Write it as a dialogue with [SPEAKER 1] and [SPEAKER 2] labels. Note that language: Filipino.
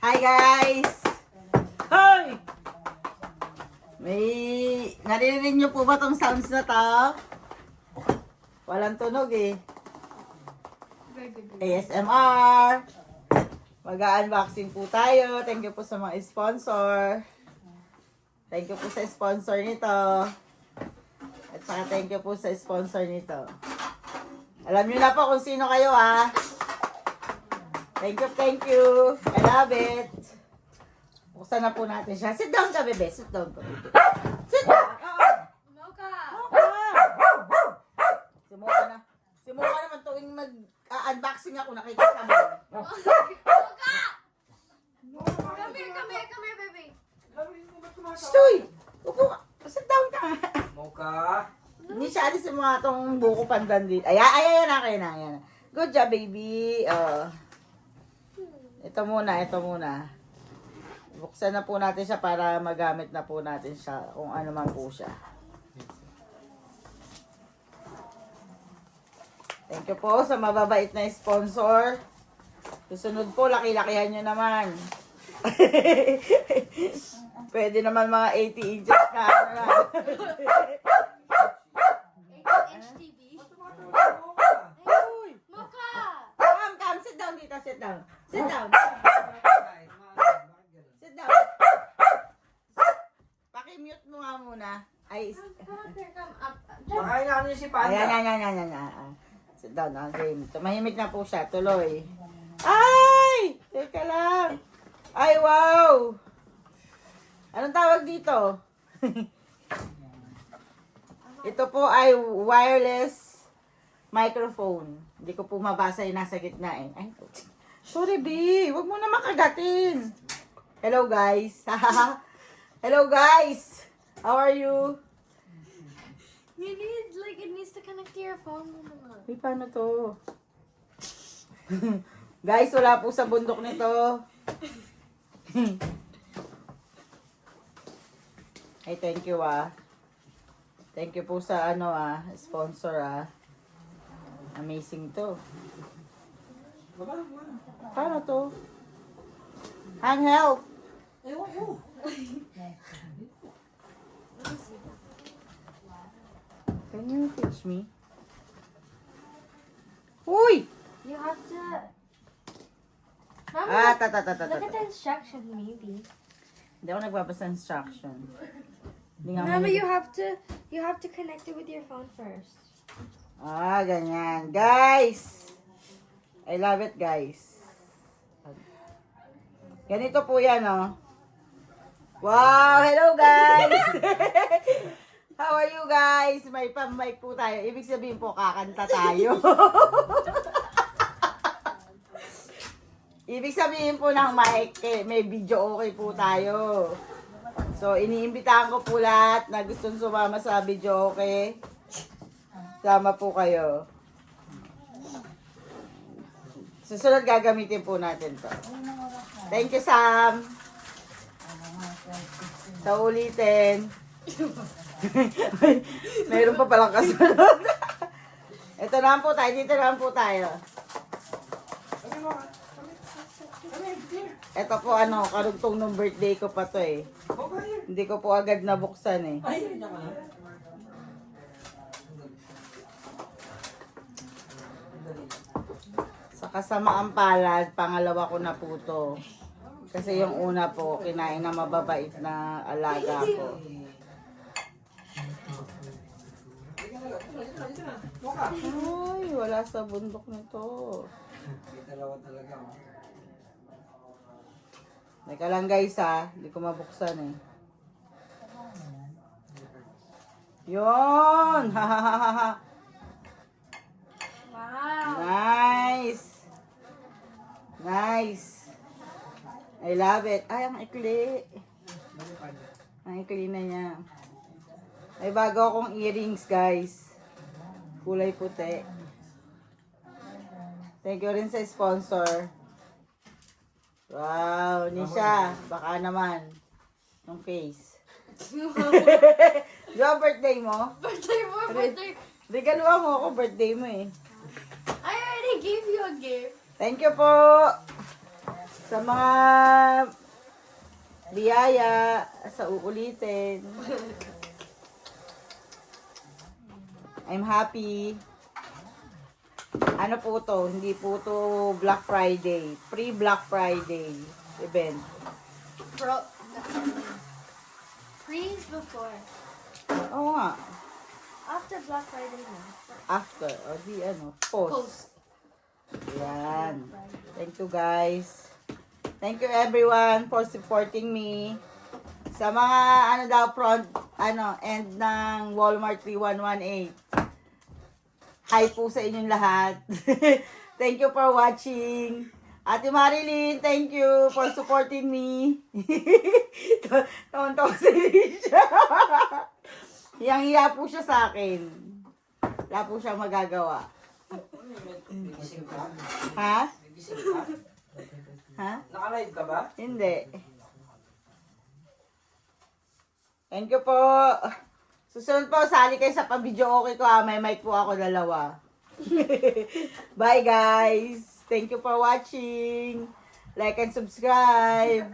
[SPEAKER 1] Hi guys! Hoy! May naririnig niyo po ba tong sounds na to? Walang tunog eh. ASMR! Mag-unboxing po tayo. Thank you po sa mga sponsor. Thank you po sa sponsor nito. At saka thank you po sa sponsor nito. Alam niyo na po kung sino kayo ha. Thank you, thank you. I love it. Buksan na po natin siya. Sit down ka, bebe. Sit down ka, bebe. Sit down.
[SPEAKER 2] Mocha!
[SPEAKER 1] Si Mocha na. Si Mocha naman tuwing mag-unboxing ako, nakikisama.
[SPEAKER 2] Mocha! Come here, baby.
[SPEAKER 1] Stoy! Upo ka. Sit down ka.
[SPEAKER 3] Mocha.
[SPEAKER 1] Hindi siya alis yung mga tong buko pandan dito. Ayan na, kayo na. Ayan. Good job, baby. Ito muna. Buksan na po natin siya para magamit na po natin siya kung ano man po siya. Thank you po sa mababait na sponsor. Susunod po, laki-lakihan nyo naman. Pwede naman mga 80 inches na ano na.
[SPEAKER 2] 8-inch TV.
[SPEAKER 1] Uy!
[SPEAKER 2] Mocha!
[SPEAKER 1] Come, sit down dito, sit down. Sit down. Sit down. Paki-mute mo nga muna. Ay,
[SPEAKER 2] Come up.
[SPEAKER 3] Makain na niyo si Panda.
[SPEAKER 1] ayan. Sit down, game. Tumahimik na po siya, tuloy. Ay! Teka lang. Ay, wow! Anong tawag dito? Ito po ay wireless microphone. Hindi ko po mabasa yung nasa gitna eh. Ay, sorry, B. Huwag mo na makagatin. Hello, guys. Hello, guys. How are you?
[SPEAKER 2] You need, it needs to connect to your phone.
[SPEAKER 1] Uy, paano to? Guys, wala po sa bundok nito. Ay, thank you Thank you po sa sponsor Amazing to. Paano to? Handheld.
[SPEAKER 3] Ewan ko.
[SPEAKER 1] Can you teach me? Uy!
[SPEAKER 2] You have to... Mama,
[SPEAKER 1] Ah,
[SPEAKER 2] look at the instruction, maybe.
[SPEAKER 1] Hindi ako nagbabasa instruction. Hindi nga
[SPEAKER 2] Mama,
[SPEAKER 1] ako
[SPEAKER 2] you have to connect it with your phone first.
[SPEAKER 1] ganyan. Guys! I love it, guys. Ganito po yan, oh. Wow! Hello, guys! How are you, guys? May pang-mic po tayo. Ibig sabihin po, kakanta tayo. Ibig sabihin po ng mic, may video okay po tayo. So, iniimbitahan ko po lahat na gustong sumama sa video okay. Sama po kayo. Susunod gagamitin po natin to. Thank you, Sam. Sa ulitin. Mayroon pa palang kasunod. Ito naman po tayo. Dito naman po tayo. Ito po karugtong ng birthday ko pa to eh. Hindi ko po agad nabuksan eh.
[SPEAKER 3] Ay, naku na.
[SPEAKER 1] Sa kasamaang palad, pangalawa ko na po to. Kasi yung una po, kinain na mababait na alaga ko.
[SPEAKER 3] Mocha.
[SPEAKER 1] Ay, wala sa bundok nito.
[SPEAKER 3] Dalawa talaga.
[SPEAKER 1] Teka lang guys hindi ko mabuksan eh. Yun!
[SPEAKER 2] Wow.
[SPEAKER 1] Nice! Nice! I love it. Ay, ang ikli. Ang ikli na niya. May bago akong earrings, guys. Kulay puti. Thank you rin sa sponsor. Wow, Nisha. Baka naman. Yung case. Di ba birthday mo?
[SPEAKER 2] Birthday.
[SPEAKER 1] Regaluhan mo ako, birthday mo eh.
[SPEAKER 2] I already gave you a gift.
[SPEAKER 1] Thank you po Sa mga biyaya, sa uulitin. I'm happy. Ano po to? Hindi po to Black Friday. Pre-Black Friday event.
[SPEAKER 2] Bro, freeze before.
[SPEAKER 1] Oo nga.
[SPEAKER 2] After Black Friday na.
[SPEAKER 1] After. O di ano. Post.
[SPEAKER 2] Post.
[SPEAKER 1] Yan. Thank you guys. Thank you everyone for supporting me. Sa mga ano daw front, end ng Walmart 3118. Hi po sa inyong lahat. Thank you for watching. Ate Marilyn, thank you for supporting me. Tawan-tawa si Alicia. Hiyang-hiya po siya sa akin. Wala po siyang magagawa.
[SPEAKER 3] May gising ka?
[SPEAKER 1] Ha?
[SPEAKER 3] May gising ka?
[SPEAKER 1] Ha?
[SPEAKER 3] Naka-live ka ba?
[SPEAKER 1] Hindi. Thank you po. Susunod po, sali kayo sa pang-video okay ko ha. May mic po ako 2. Bye guys. Thank you for watching. Like and subscribe.